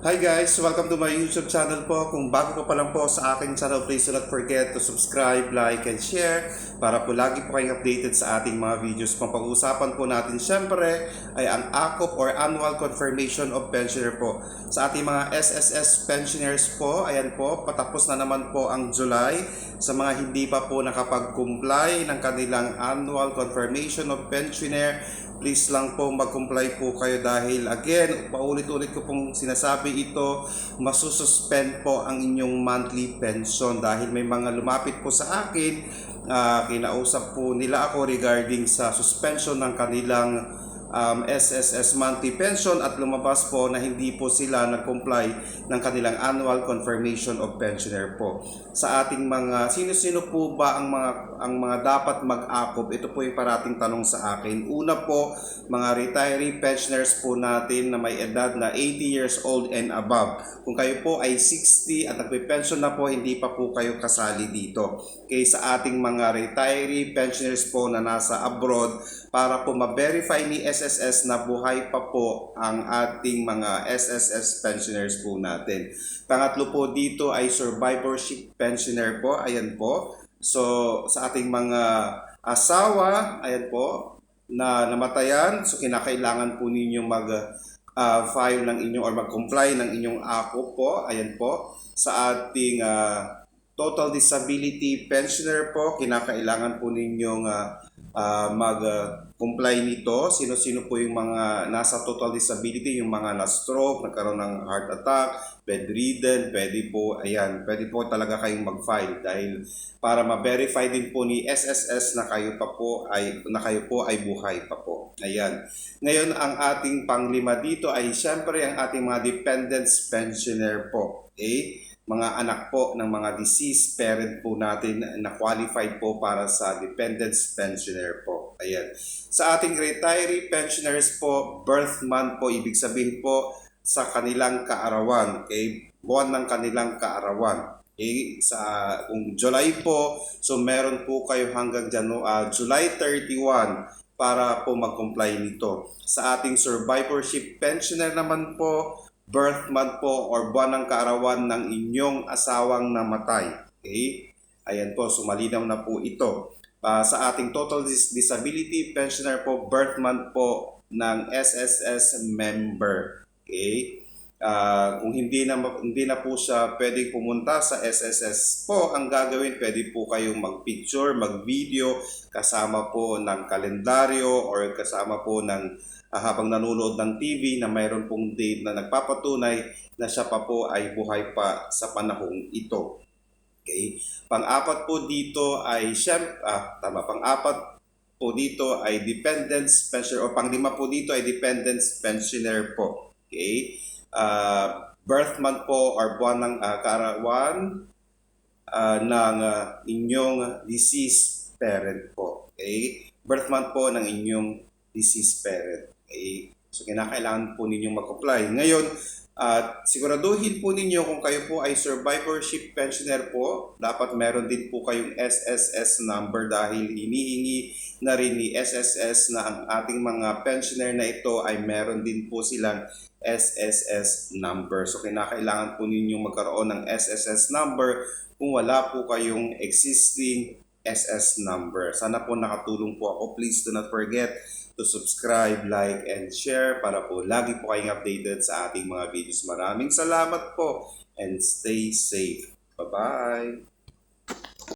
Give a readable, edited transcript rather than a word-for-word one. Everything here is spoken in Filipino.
Hi guys! Welcome to my YouTube channel po. Kung bago pa lang po sa aking channel, please do not forget to subscribe, like, and share para po lagi po kayong updated sa ating mga videos. Pag-uusapan po natin syempre ay ang AKOP or Annual Confirmation of Pensioner po. Sa ating mga SSS pensioners po, ayan po, patapos na naman po ang July. Sa mga hindi pa po nakapag-comply ng kanilang Annual Confirmation of Pensioner, please lang po mag-comply po kayo dahil again, paulit-ulit ko pong sinasabi ito, masususpend po ang inyong monthly pension dahil may mga lumapit po sa akin, kinausap po nila ako regarding sa suspension ng kanilang SSS monthly pension at lumabas po na hindi po sila nag-comply ng kanilang annual confirmation of pensioner po. Sa ating mga sino-sino po ba ang mga dapat mag-akop? Ito po yung parating tanong sa akin. Una po, mga retiree pensioners po natin na may edad na 80 years old and above. Kung kayo po ay 60 at nagpe-pension na po, hindi pa po kayo kasali dito. Okay, sa ating mga retiree pensioners po na nasa abroad, para po ma-verify ni SSS na buhay pa po ang ating mga SSS pensioners po natin. Pangatlo po dito ay survivorship pensioner po. Ayan po. So, sa ating mga asawa, ayan po, na namatayan, so kinakailangan po ninyo file ng inyong or mag-comply ng inyong AKO po. Ayan po. Sa ating total disability pensioner po, kinakailangan po ninyong mag-comply nito. Sino-sino po yung mga nasa total disability, yung mga na-stroke, nagkaroon ng heart attack, bedridden, pwede po talaga kayong mag-file dahil para ma-verify din po ni SSS na kayo po ay buhay pa po. Ayan. Ngayon, ang ating panglima dito ay syempre ang ating mga dependents pensioner po. Okay? Mga anak po ng mga deceased parent po natin na qualified po para sa dependents pensioner po. Ayan. Sa ating retiree pensioners po, birth month po, ibig sabihin po sa kanilang kaarawan. Okay? Buwan ng kanilang kaarawan. Okay? Kung July po, so meron po kayo hanggang July 31 para po mag-comply nito. Sa ating survivorship pensioner naman po, birth month po or buwan ng kaarawan ng inyong asawang namatay. Okay? Ayan po, so malinaw na po ito. Sa ating total disability pensioner po, birth month po ng SSS member. Okay? Kung hindi na po siya pwedeng pumunta sa SSS po, ang gagawin, pwede po kayong mag-picture, mag-video kasama po ng kalendaryo or kasama po ng habang nanonood ng TV na mayroon pong date na nagpapatunay na siya pa po ay buhay pa sa panahong ito. Okay? Pang-apat po dito ay pang-apat po dito ay dependents pensioner o pang-lima po dito ay dependents pensioner po. Okay? Birth month po or buwan ng kaarawan ng inyong deceased parent po. Okay? Birth month po ng inyong deceased parent. Okay? So, kinakailangan po ninyong mag-comply. Ngayon, siguraduhin po ninyo kung kayo po ay survivorship pensioner po, dapat meron din po kayong SSS number dahil hinihingi na rin ni SSS na ang ating mga pensioner na ito ay meron din po silang SSS number. So, kinakailangan po ninyong magkaroon ng SSS number kung wala po kayong existing SS number. Sana po nakatulong po ako. Please do not forget to subscribe, like, and share para po lagi po kayong updated sa ating mga videos. Maraming salamat po and stay safe. Bye-bye!